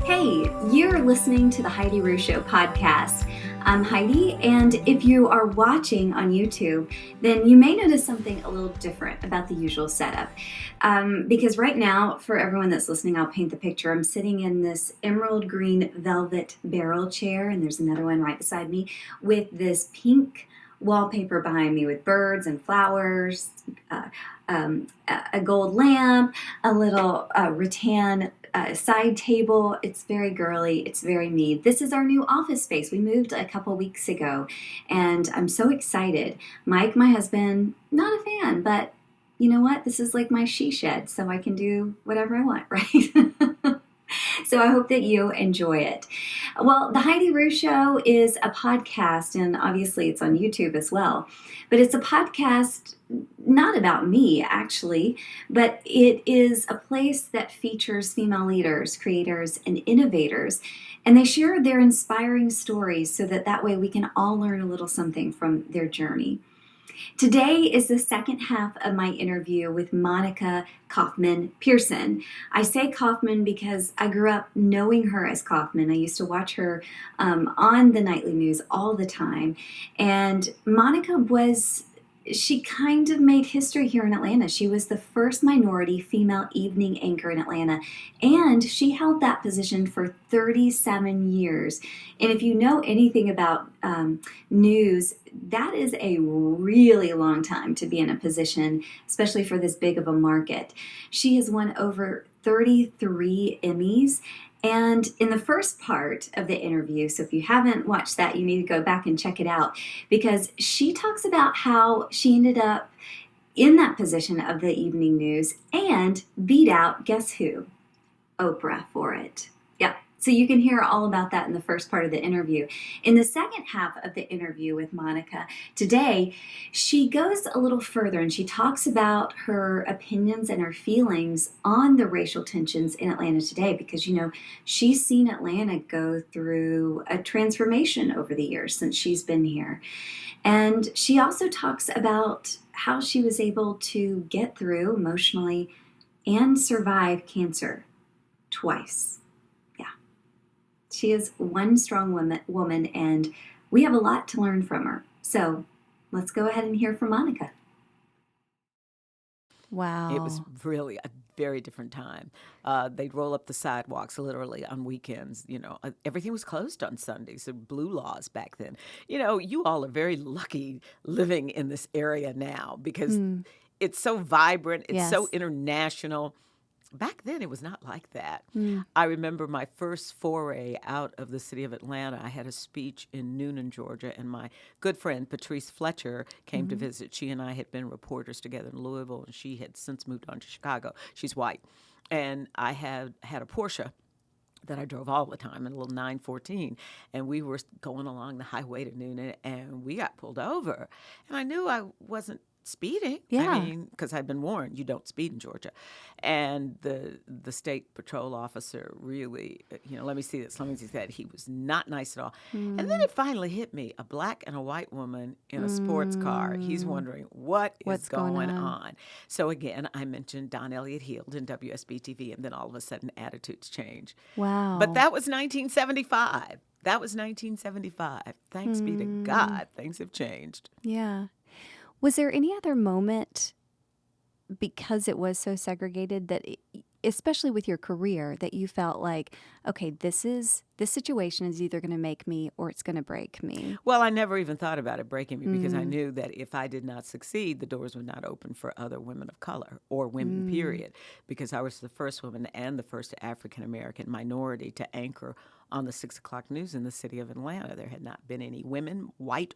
Hey, you're listening to the Heidi Rew Show podcast. I'm Heidi, and if you are watching on YouTube, then you may notice something a little different about the usual setup. Because right now, for everyone that's listening, I'll paint the picture. I'm sitting in this emerald green velvet barrel chair, and there's another one right beside me with this pink wallpaper behind me with birds and flowers, a gold lamp, a little rattan side table. It's very girly. It's very me. This is our new office space. We moved a couple weeks ago, and I'm so excited. Mike, my husband, not a fan, but you know what? This is like my she shed, so I can do whatever I want, right? So I hope that you enjoy it. Well, the Heidi Rew Show is a podcast, and obviously it's on YouTube as well. But it's a podcast not about me, actually, but it is a place that features female leaders, creators, and innovators. And they share their inspiring stories so that way we can all learn a little something from their journey. Today is the second half of my interview with Monica Pearson. I say Kaufman because I grew up knowing her as Kaufman. I used to watch her on the nightly news all the time. And Monica she kind of made history here in Atlanta. She was the first minority female evening anchor in Atlanta, and she held that position for 37 years. And if you know anything about news, that is a really long time to be in a position, especially for this big of a market. She has won over 33 Emmys. And in the first part of the interview, so if you haven't watched that, you need to go back and check it out, because she talks about how she ended up in that position of the evening news and beat out, guess who? Oprah for it. Yeah. So you can hear all about that in the first part of the interview. In the second half of the interview with Monica today, she goes a little further and she talks about her opinions and her feelings on the racial tensions in Atlanta today, because, you know, she's seen Atlanta go through a transformation over the years since she's been here. And she also talks about how she was able to get through emotionally and survive cancer twice. She is one strong woman, and we have a lot to learn from her. So let's go ahead and hear from Monica. Wow. It was really a very different time. They'd roll up the sidewalks literally on weekends. You know, everything was closed on Sundays. There were blue laws back then. You know, you all are very lucky living in this area now because it's so vibrant. It's so international. Back then, it was not like that. I remember my first foray out of the city of Atlanta. I had a speech in Noonan, Georgia, and my good friend, Patrice Fletcher, came to visit. She and I had been reporters together in Louisville, and she had since moved on to Chicago. She's white. And I had a Porsche that I drove all the time, in a little 914, and we were going along the highway to Noonan, and we got pulled over. And I knew I wasn't speeding. Yeah. I mean, because I'd been warned, you don't speed in Georgia. And the state patrol officer really, let me see this, let me see that. He was not nice at all. And then it finally hit me, a black and a white woman in a sports car. He's wondering, what's going on? So again, I mentioned Don Elliott Heald in WSB-TV, and then all of a sudden attitudes change. Wow. But that was 1975. Thanks be to God, things have changed. Yeah. Was there any other moment, because it was so segregated, that, especially with your career, that you felt like, okay, this situation is either going to make me or it's going to break me? Well, I never even thought about it breaking me because I knew that if I did not succeed, the doors would not open for other women of color or women, period, because I was the first woman and the first African-American minority to anchor on the 6 o'clock news in the city of Atlanta. There had not been any women, white,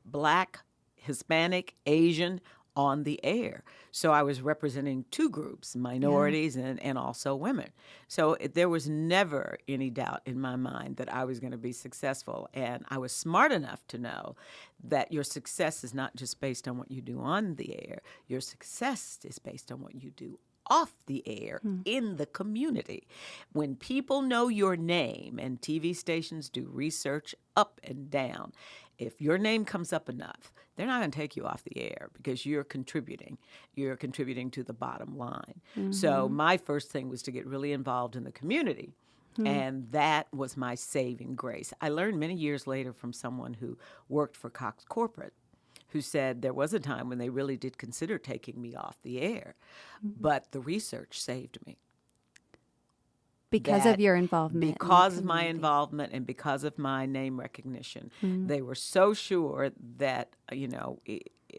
black, Hispanic, Asian, on the air. So I was representing two groups, minorities and also women. So there was never any doubt in my mind that I was going to be successful. And I was smart enough to know that your success is not just based on what you do on the air. Your success is based on what you do off the air in the community. When people know your name, and TV stations do research up and down, if your name comes up enough, they're not going to take you off the air because you're contributing. You're contributing to the bottom line. So my first thing was to get really involved in the community And that was my saving grace. I learned many years later from someone who worked for Cox Corporate, who said there was a time when they really did consider taking me off the air, but the research saved me. Because of your involvement. Because of my involvement and because of my name recognition. They were so sure that,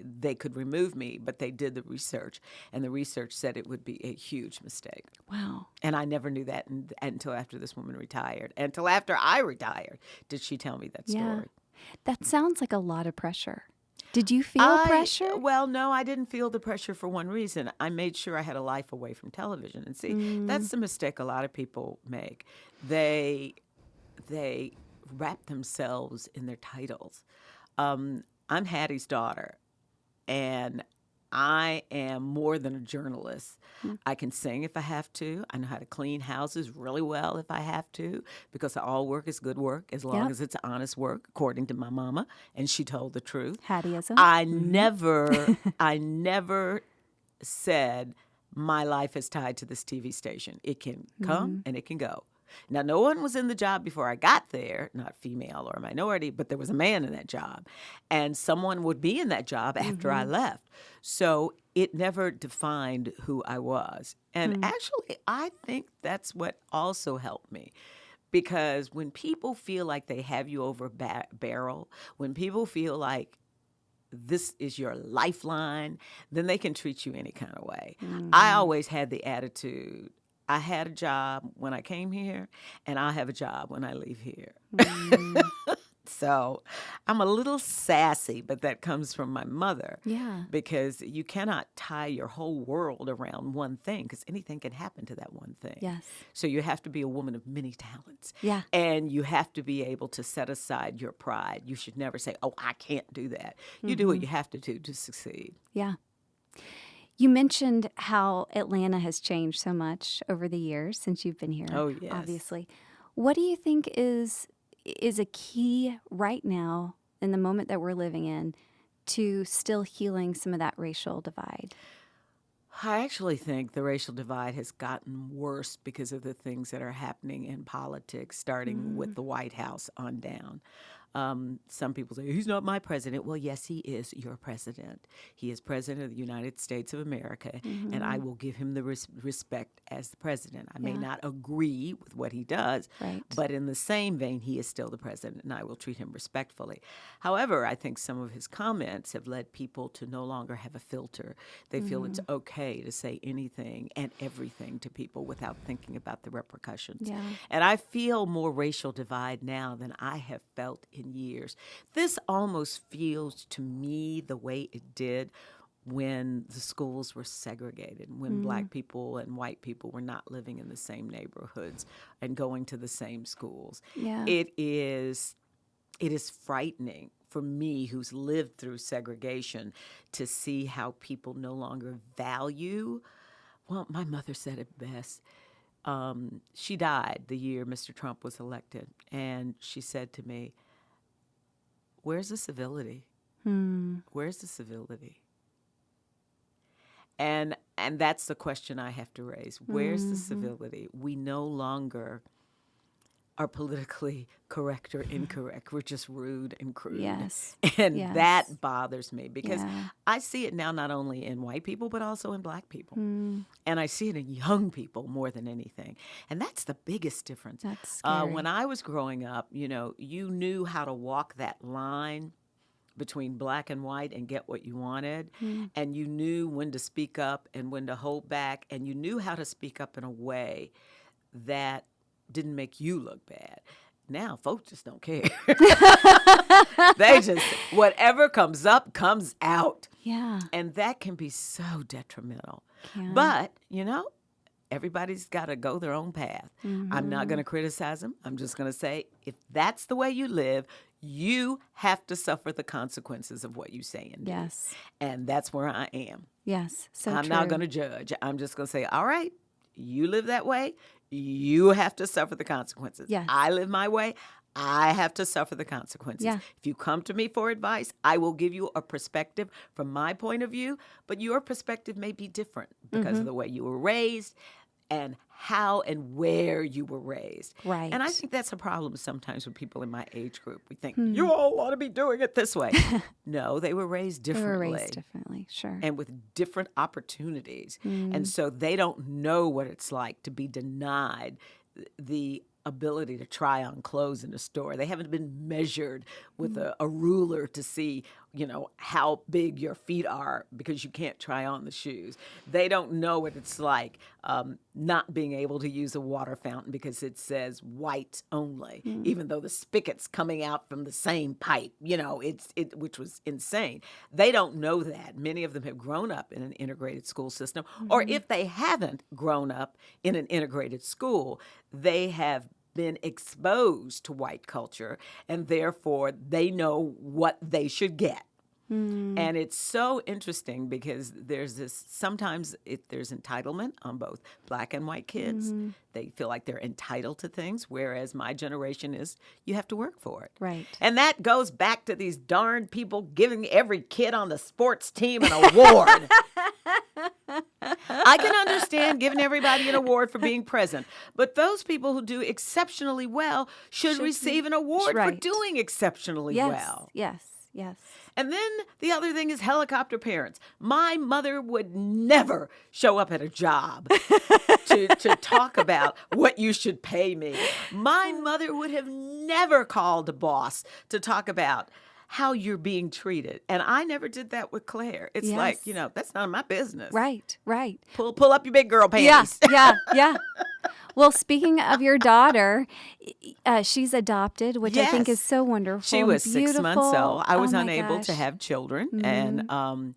they could remove me, but they did the research, and the research said it would be a huge mistake. Wow. And I never knew that until after this woman retired. Until after I retired did she tell me that story. That sounds like a lot of pressure. Did you feel pressure? Well, no, I didn't feel the pressure for one reason. I made sure I had a life away from television. And see, that's the mistake a lot of people make. They wrap themselves in their titles. I'm Hattie's daughter, and I am more than a journalist. I can sing if I have to. I know how to clean houses really well if I have to, because all work is good work as long as it's honest work, according to my mama, and she told the truth. Hattieism. I never said my life is tied to this TV station. It can come and it can go. Now, no one was in the job before I got there, not female or minority, but there was a man in that job. And someone would be in that job after I left. So it never defined who I was. And actually, I think that's what also helped me. Because when people feel like they have you over a barrel, when people feel like this is your lifeline, then they can treat you any kind of way. I always had the attitude, I had a job when I came here, and I'll have a job when I leave here. So I'm a little sassy, but that comes from my mother. Yeah. Because you cannot tie your whole world around one thing, because anything can happen to that one thing. Yes. So you have to be a woman of many talents. Yeah. And you have to be able to set aside your pride. You should never say, oh, I can't do that. You do what you have to do to succeed. Yeah. You mentioned how Atlanta has changed so much over the years since you've been here. Oh, yes. Obviously. What do you think is a key right now in the moment that we're living in to still healing some of that racial divide? I actually think the racial divide has gotten worse because of the things that are happening in politics, starting with the White House on down. Some people say, he's not my president. Well, yes, he is your president. He is president of the United States of America, and I will give him the respect as the president. I may not agree with what he does, but in the same vein, he is still the president, and I will treat him respectfully. However, I think some of his comments have led people to no longer have a filter. They feel it's okay to say anything and everything to people without thinking about the repercussions. Yeah. And I feel more racial divide now than I have felt in years. This almost feels to me the way it did when the schools were segregated, when black people and white people were not living in the same neighborhoods and going to the same schools. Yeah. It is frightening for me, who's lived through segregation, to see how people no longer value. Well, my mother said it best. She died the year Mr. Trump was elected, and she said to me, where's the civility? Where's the civility? And that's the question I have to raise. Where's the civility? We no longer are politically correct or incorrect. We're just rude and crude. Yes. And Yes. that bothers me because Yeah. I see it now not only in white people, but also in black people. And I see it in young people more than anything. And that's the biggest difference. That's scary. When I was growing up, you knew how to walk that line between black and white and get what you wanted. And you knew when to speak up and when to hold back. And you knew how to speak up in a way that didn't make you look bad. Now, folks just don't care. They just, whatever comes up, comes out. Yeah. And that can be so detrimental. Can. But, everybody's got to go their own path. I'm not going to criticize them. I'm just going to say, if that's the way you live, you have to suffer the consequences of what you say and do. Yes. And that's where I am. Yes. So I'm true. not going to judge. I'm just going to say, all right, you live that way, you have to suffer the consequences. Yes. I live my way, I have to suffer the consequences. Yeah. If you come to me for advice, I will give you a perspective from my point of view, but your perspective may be different because of the way you were raised and how and where you were raised. Right. And I think that's a problem sometimes with people in my age group. We think, you all ought to be doing it this way. No, they were raised They differently. were raised differently, sure. And with different opportunities. And so they don't know what it's like to be denied the ability to try on clothes in a store. They haven't been measured with a ruler to see, how big your feet are because you can't try on the shoes. They don't know what it's like not being able to use a water fountain because it says white only, even though the spigot's coming out from the same pipe, which was insane. They don't know that. Many of them have grown up in an integrated school system, or if they haven't grown up in an integrated school, they have been exposed to white culture, and therefore they know what they should get. And it's so interesting because there's sometimes there's entitlement on both black and white kids. They feel like they're entitled to things, whereas my generation is, you have to work for it. Right. And that goes back to these darn people giving every kid on the sports team an award. I can understand giving everybody an award for being present, but those people who do exceptionally well should receive an award for doing exceptionally well. Yes. And then the other thing is helicopter parents. My mother would never show up at a job to talk about what you should pay me. My mother would have never called a boss to talk about how you're being treated. And I never did that with Claire. It's like, that's none of my business. Right. Pull up your big girl panties. Yeah. Well, speaking of your daughter, she's adopted, which I think is so wonderful. She was beautiful. 6 months old. I was Oh my unable gosh. to have children, and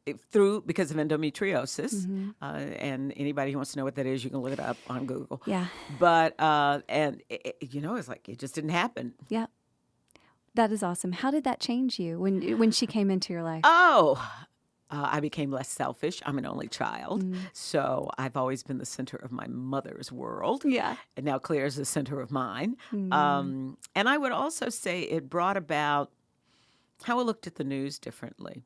because of endometriosis. And anybody who wants to know what that is, you can look it up on Google. Yeah. But it's like it just didn't happen. Yeah. That is awesome. How did that change you when she came into your life? I became less selfish. I'm an only child. So I've always been the center of my mother's world. Yeah. And now Claire's the center of mine. And I would also say it brought about how I looked at the news differently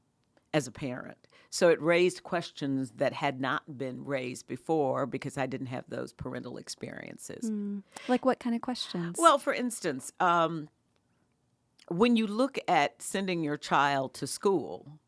as a parent. So it raised questions that had not been raised before because I didn't have those parental experiences. Like what kind of questions? Well, for instance, when you look at sending your child to school,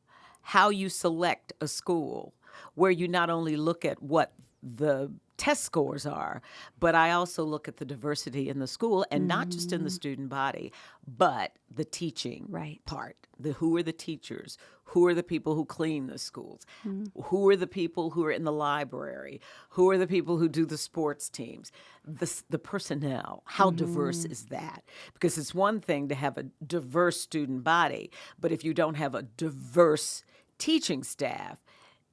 how you select a school where you not only look at what the test scores are, but I also look at the diversity in the school, and not just in the student body, but the teaching part. Who are the teachers? Who are the people who clean the schools? Who are the people who are in the library? Who are the people who do the sports teams? The personnel, how diverse is that? Because it's one thing to have a diverse student body, but if you don't have a diverse teaching staff,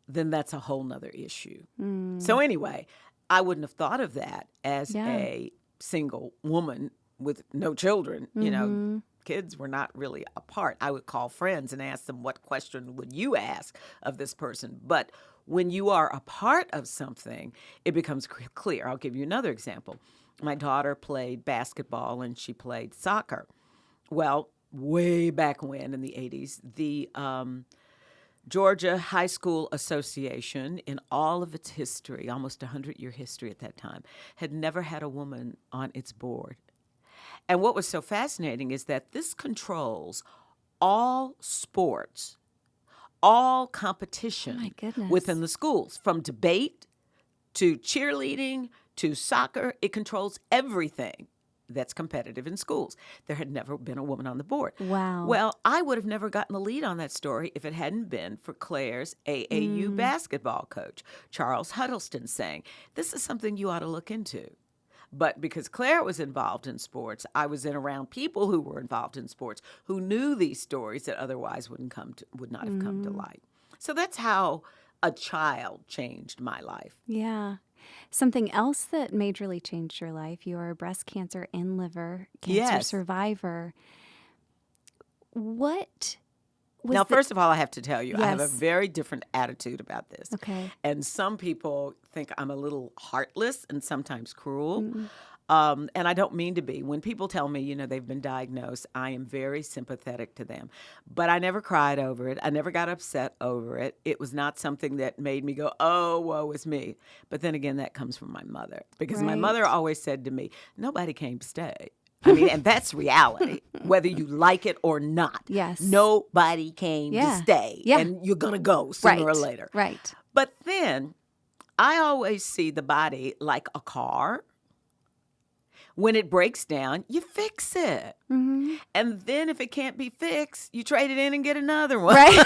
then that's a whole nother issue. So anyway, I wouldn't have thought of that as a single woman with no children. Kids were not really a part. I would call friends and ask them, what question would you ask of this person? But when you are a part of something, it becomes clear. I'll give you another example. My daughter played basketball and she played soccer. Well, way back when in the 80s, the Georgia High School Association, in all of its history, almost 100-year history at that time, had never had a woman on its board. And what was so fascinating is that this controls all sports, all competition within the schools, from debate to cheerleading to soccer. It controls everything that's competitive in schools. There had never been a woman on the board. Wow. Well, I would have never gotten the lead on that story if it hadn't been for Claire's AAU basketball coach, Charles Huddleston, saying, this is something you ought to look into. But because Claire was involved in sports, I was around people who were involved in sports who knew these stories that otherwise would not have come to light. So that's how a child changed my life. Yeah. Something else that majorly changed your life, you are a breast cancer and liver cancer survivor. What was Now, first of all, I have to tell you, I have a Yes. very different attitude about this. Okay. And some people think I'm a little heartless and sometimes cruel. And I don't mean to be. When people tell me, they've been diagnosed, I am very sympathetic to them. But I never cried over it. I never got upset over it. It was not something that made me go, oh, woe is me. But then again, that comes from my mother. Because my mother always said to me, nobody came to stay. I mean, and that's reality, whether you like it or not. Yes. Nobody came to stay. Yeah. And you're going to go sooner or later. Right. But then I always see the body like a car. When it breaks down, you fix it. Mm-hmm. And then if it can't be fixed, you trade it in and get another one. Right.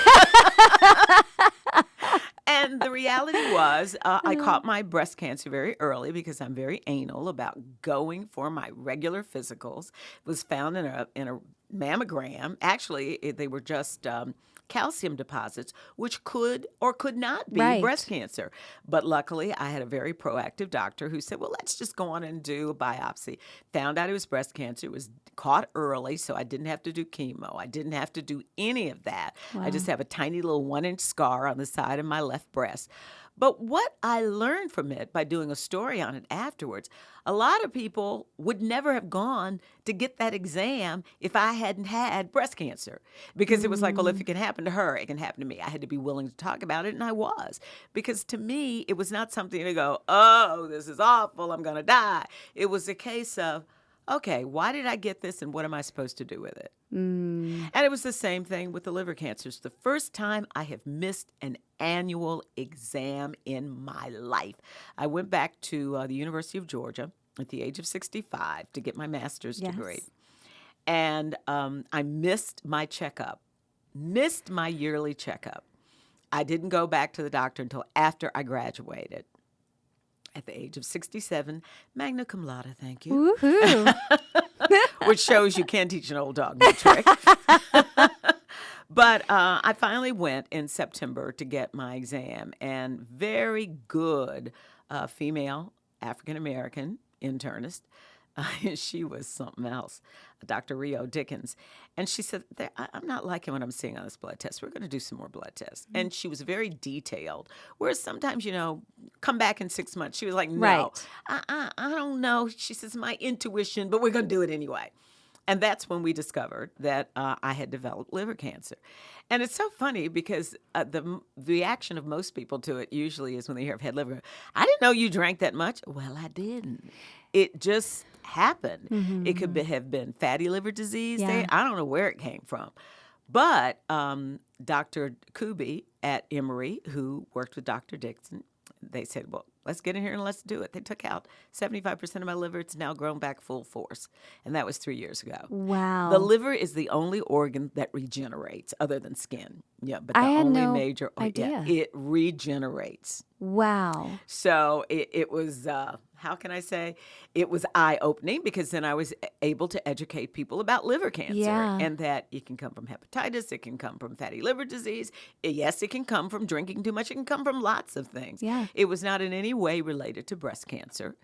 And the reality was I caught my breast cancer very early because I'm very anal about going for my regular physicals. It was found in a mammogram. Actually, they were just calcium deposits, which could or could not be breast cancer. But luckily, I had a very proactive doctor who said, well, let's just go on and do a biopsy. Found out it was breast cancer. It was caught early, so I didn't have to do chemo. I didn't have to do any of that. Wow. I just have a tiny little 1-inch scar on the side of my left breast. But what I learned from it by doing a story on it afterwards, a lot of people would never have gone to get that exam if I hadn't had breast cancer. Because it was like, well, if it can happen to her, it can happen to me. I had to be willing to talk about it, and I was. Because to me, it was not something to go, oh, this is awful, I'm going to die. It was a case of, okay, why did I get this, and what am I supposed to do with it? And it was the same thing with the liver cancers. The first time I have missed an annual exam in my life. I went back to the University of Georgia at the age of 65 to get my master's degree. And I missed my checkup, missed my yearly checkup. I didn't go back to the doctor until after I graduated. At the age of 67, magna cum laude, thank you. Woohoo! Which shows you can't teach an old dog new trick. But I finally went in September to get my exam, and very good female African-American internist. She was something else, Dr. Rio Dickens. And she said, I'm not liking what I'm seeing on this blood test. We're going to do some more blood tests. Mm-hmm. And she was very detailed. Whereas sometimes, come back in 6 months. She was like, no, I don't know. She says, my intuition, but we're going to do it anyway. And that's when we discovered that I had developed liver cancer. And it's so funny because the reaction of most people to it usually is when they hear I've had liver. I didn't know you drank that much. Well, I didn't. It just happened. Mm-hmm. It could have been fatty liver disease. Yeah. I don't know where it came from. But Dr. Kubi at Emory, who worked with Dr. Dixon, they said, well, let's get in here and let's do it. They took out 75% of my liver. It's now grown back full force. And that was 3 years ago. Wow. The liver is the only organ that regenerates other than skin. Yeah, but the only major idea. Yeah, it regenerates. Wow. So it was, how can I say? It was eye-opening because then I was able to educate people about liver cancer and that it can come from hepatitis, it can come from fatty liver disease. Yes, it can come from drinking too much. It can come from lots of things. Yeah. It was not in any way related to breast cancer.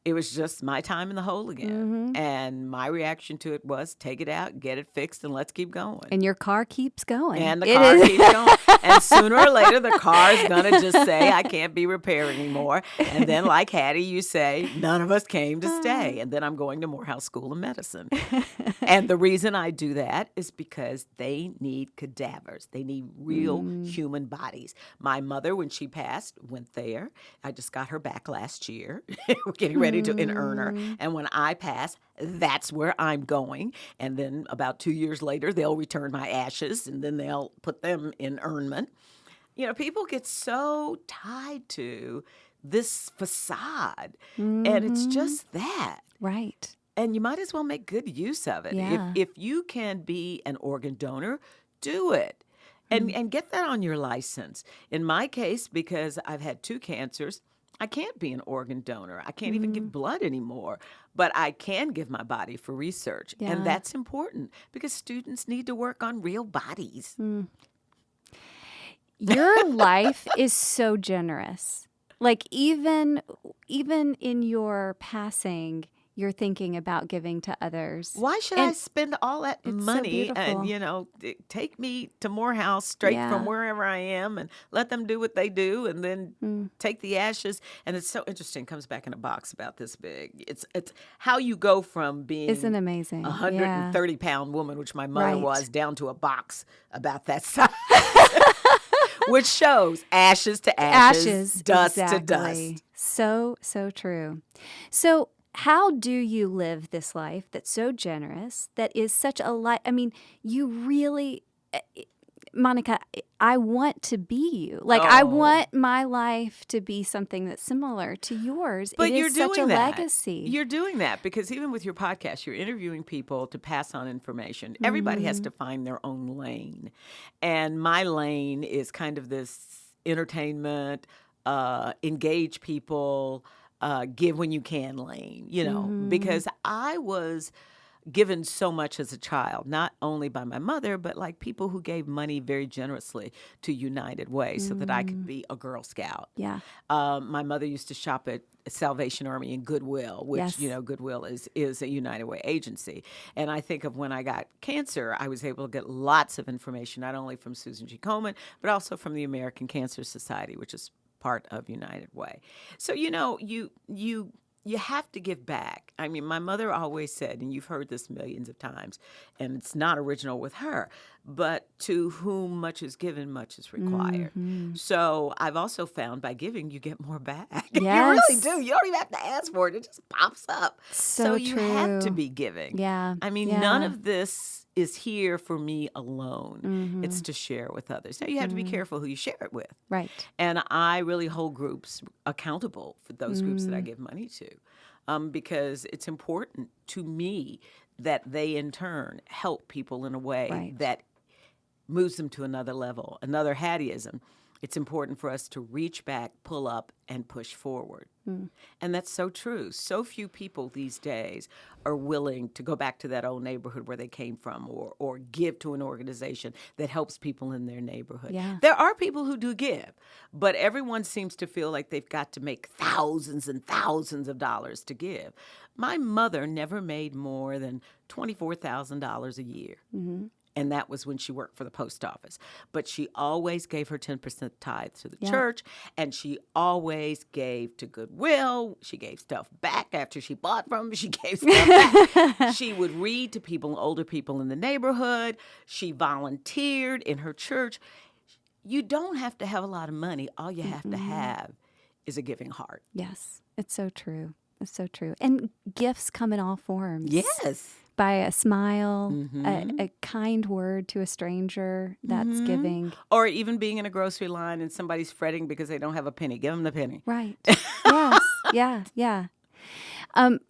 It was just my time in the hole again. Mm-hmm. And my reaction to it was take it out, get it fixed, and let's keep going. And your car keeps going. And the car keeps going. And sooner or later, the car is going to just say, I can't be repaired anymore. And then, like Hattie, you say, none of us came to stay. And then I'm going to Morehouse School of Medicine. And the reason I do that is because they need cadavers. They need real human bodies. My mother, when she passed, went there. I just got her back last year. We're getting ready to inurn her. And when I pass, that's where I'm going. And then about 2 years later, they'll return my ashes, and then they'll put them in urnment. People get so tied to this facade, and it's just that. Right. And you might as well make good use of it. Yeah. If you can be an organ donor, do it. And get that on your license. In my case, because I've had 2 cancers, I can't be an organ donor. I can't even give blood anymore. But I can give my body for research. Yeah. And that's important because students need to work on real bodies. Your life is so generous. Like even in your passing, you're thinking about giving to others. Why should I spend all that it's so money and, beautiful. take me to Morehouse straight from Yeah. wherever I am and let them do what they do and then take the ashes? And it's so interesting. It comes back in a box about this big. It's how you go from being Isn't amazing? a Yeah. 130-pound woman, which my mother Right. was, down to a box about that size. Which shows ashes to ashes, dust to exactly. dust. So true. So how do you live this life that's so generous, that is such a life? I mean, you really, Monica, I want to be you. Like, I want my life to be something that's similar to yours. But it you're is doing such a that. legacy. You're doing that because even with your podcast, you're interviewing people to pass on information. Everybody has to find their own lane. And my lane is kind of this entertainment, engage people, give when you can lane, because I was given so much as a child, not only by my mother, but like people who gave money very generously to United Way so that I could be a Girl Scout. Yeah. My mother used to shop at Salvation Army and Goodwill, which, Yes. Goodwill is a United Way agency. And I think of when I got cancer, I was able to get lots of information, not only from Susan G. Komen, but also from the American Cancer Society, which is part of United Way. So, you have to give back. I mean, my mother always said, and you've heard this millions of times, and it's not original with her, but to whom much is given, much is required. So I've also found by giving, you get more back. You really Yes. do. You don't even have to ask for it. It just pops up. So you have to true. be giving. Yeah. I mean, Yeah. none of this is here for me alone. It's to share with others. Now, you have to be careful who you share it with. Right. And I really hold groups accountable for those groups that I give money to, because it's important to me that they, in turn, help people in a way Right. that moves them to another level, another Hattieism. It's important for us to reach back, pull up, and push forward. And that's so true. So few people these days are willing to go back to that old neighborhood where they came from, or give to an organization that helps people in their neighborhood. Yeah. There are people who do give, but everyone seems to feel like they've got to make thousands and thousands of dollars to give. My mother never made more than $24,000 a year. And that was when she worked for the post office. But she always gave her 10% tithe to the church, and she always gave to Goodwill. She gave stuff back after she bought from them. She gave stuff back. She would read to people, older people in the neighborhood. She volunteered in her church. You don't have to have a lot of money. All you have to have is a giving heart. Yes. It's so true. It's so true. And gifts come in all forms. Yes. By a smile, a kind word to a stranger, that's giving. Or even being in a grocery line and somebody's fretting because they don't have a penny. Give them the penny. Right. Yes. Yeah.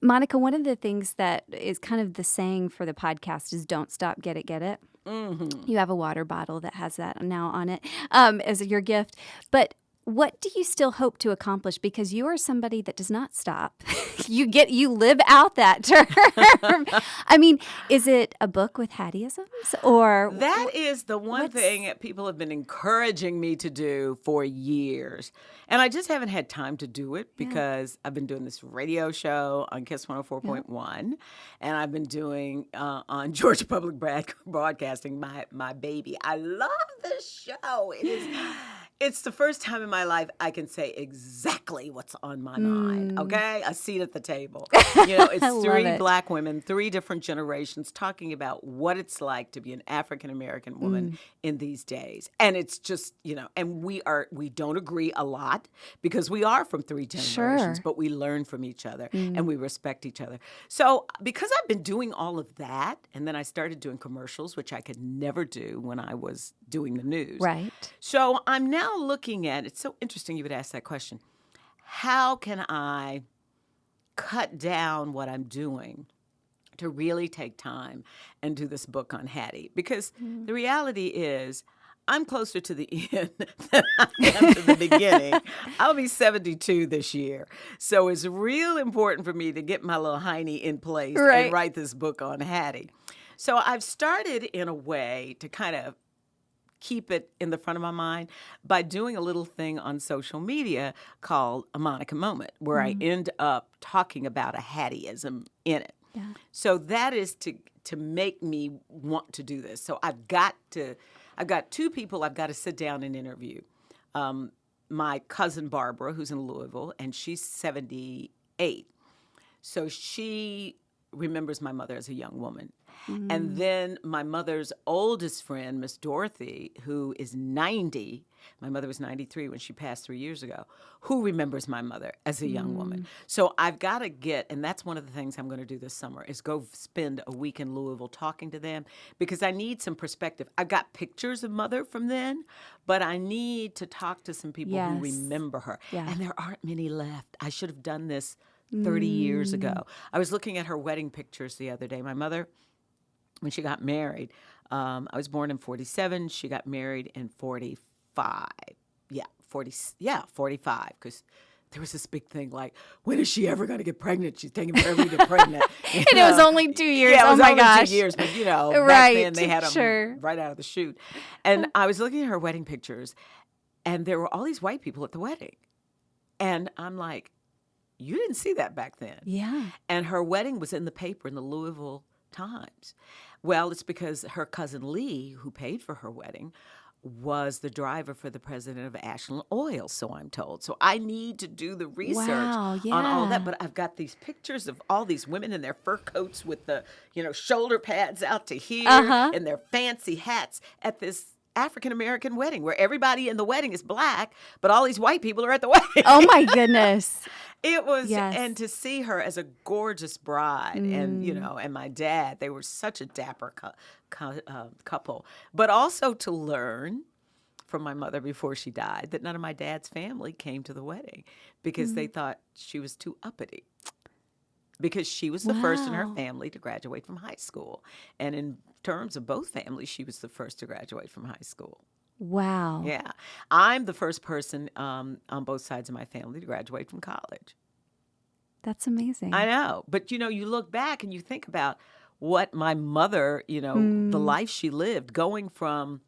Monica, one of the things that is kind of the saying for the podcast is don't stop, get it, get it. You have a water bottle that has that now on it as your gift. But what do you still hope to accomplish? Because you are somebody that does not stop. You live out that term. I mean, is it a book with Hattieisms, or that is the one thing that people have been encouraging me to do for years. And I just haven't had time to do it because I've been doing this radio show on KISS 104.1, and I've been doing on Georgia Public Broadcasting, my baby. I love this show. It's the first time in my life I can say exactly what's on my mind, okay? A seat at the table. It's three Black women, 3 different generations talking about what it's like to be an African-American woman in these days. And it's just, and we don't agree a lot because we are from 3 generations, but we learn from each other and we respect each other. So because I've been doing all of that, and then I started doing commercials, which I could never do when I was doing the news. right? So I'm now looking at, it's so interesting you would ask that question. How can I cut down what I'm doing to really take time and do this book on Hattie? Because the reality is I'm closer to the end than I am to the beginning. I'll be 72 this year. So it's real important for me to get my little hiney in place and write this book on Hattie. So I've started in a way to kind of keep it in the front of my mind by doing a little thing on social media called a Monica Moment, where I end up talking about a Hattieism in it. Yeah. So that is to make me want to do this. So I've got 2 people I've got to sit down and interview. My cousin Barbara, who's in Louisville, and she's 78. So she remembers my mother as a young woman. And then my mother's oldest friend, Miss Dorothy, who is 90, my mother was 93 when she passed 3 years ago, who remembers my mother as a young woman. So I've got to get, and that's one of the things I'm going to do this summer, is go spend a week in Louisville talking to them, because I need some perspective. I've got pictures of Mother from then, but I need to talk to some people who remember her. Yeah. And there aren't many left. I should have done this 30 years ago. I was looking at her wedding pictures the other day. My mother, when she got married, I was born in 47. She got married in 45. 45. Because there was this big thing like, when is she ever going to get pregnant? She's taking forever to get pregnant. And it was only 2 years. Yeah, it was oh my only gosh. 2 years. But, back Right, then they had them sure. right out of the chute. And I was looking at her wedding pictures, and there were all these white people at the wedding. And I'm like, you didn't see that back then. Yeah. And her wedding was in the paper in the Louisville Times. Well, it's because her cousin Lee, who paid for her wedding, was the driver for the president of Ashland Oil, so I'm told. So I need to do the research on all that. But I've got these pictures of all these women in their fur coats with the, shoulder pads out to here and their fancy hats at this African-American wedding where everybody in the wedding is black, but all these white people are at the wedding. Oh, my goodness. It was, and to see her as a gorgeous bride and, and my dad, they were such a dapper couple. But also to learn from my mother before she died that none of my dad's family came to the wedding because they thought she was too uppity. Because she was the first in her family to graduate from high school. And in terms of both families, she was the first to graduate from high school. Wow. Yeah. I'm the first person on both sides of my family to graduate from college. That's amazing. I know. But, you look back and you think about what my mother, the life she lived, going from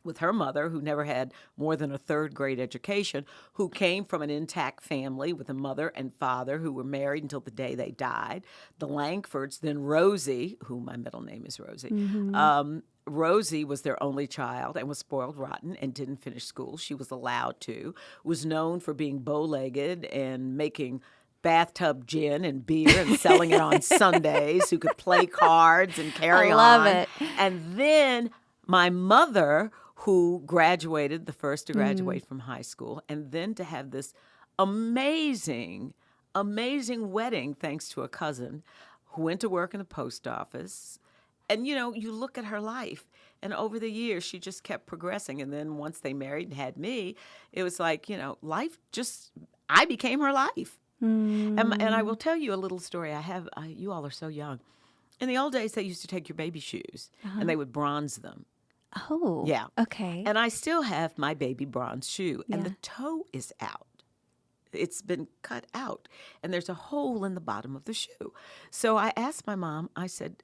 with her mother, who never had more than a third grade education, who came from an intact family with a mother and father who were married until the day they died. The Langfords, then Rosie, who my middle name is Rosie. Rosie was their only child and was spoiled rotten and didn't finish school. She was allowed to, was known for being bow-legged and making bathtub gin and beer and selling it on Sundays, who could play cards and carry on. I love it. And then my mother, who graduated, the first to graduate from high school, and then to have this amazing wedding thanks to a cousin who went to work in the post office. And, you look at her life, and over the years, she just kept progressing. And then once they married and had me, it was like, life I became her life. And I will tell you a little story. You all are so young. In the old days, they used to take your baby shoes, and they would bronze them. Oh, yeah. Okay. And I still have my baby bronze shoe, and the toe is out. It's been cut out, and there's a hole in the bottom of the shoe. So I asked my mom, I said,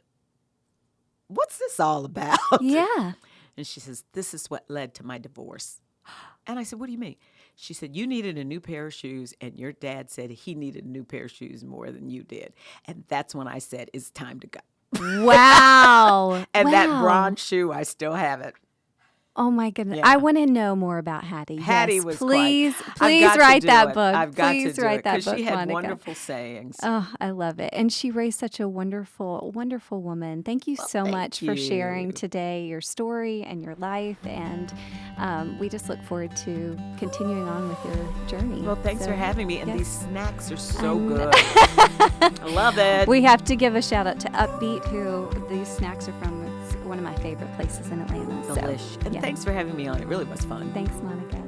what's this all about? Yeah. And she says, this is what led to my divorce. And I said, what do you mean? She said, you needed a new pair of shoes, and your dad said he needed a new pair of shoes more than you did. And that's when I said, it's time to go. Wow. And that bronze shoe, I still have it. Oh my goodness. Yeah. I want to know more about Hattie. Hattie yes, was please I've got write to do that it. book. I've got please to do write it, that book, she had Monica. wonderful sayings. Oh, I love it. And she raised such a wonderful woman. Thank you so much for sharing today your story and your life. And we just look forward to continuing on with your journey. Well, thanks for having me. And yes. these snacks are so good. I love it. We have to give a shout out to Upbeat, who these snacks are from. It's one of my favorite places in Atlanta. Delish. And thanks for having me on. It really was fun. Thanks, Monica.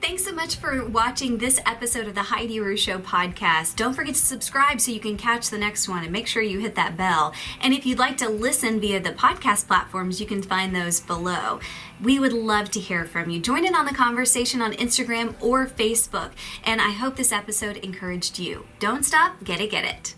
Thanks so much for watching this episode of the Heidi Rew Show podcast. Don't forget to subscribe so you can catch the next one, and make sure you hit that bell. And if you'd like to listen via the podcast platforms, you can find those below. We would love to hear from you. Join in on the conversation on Instagram or Facebook. And I hope this episode encouraged you. Don't stop, get it, get it.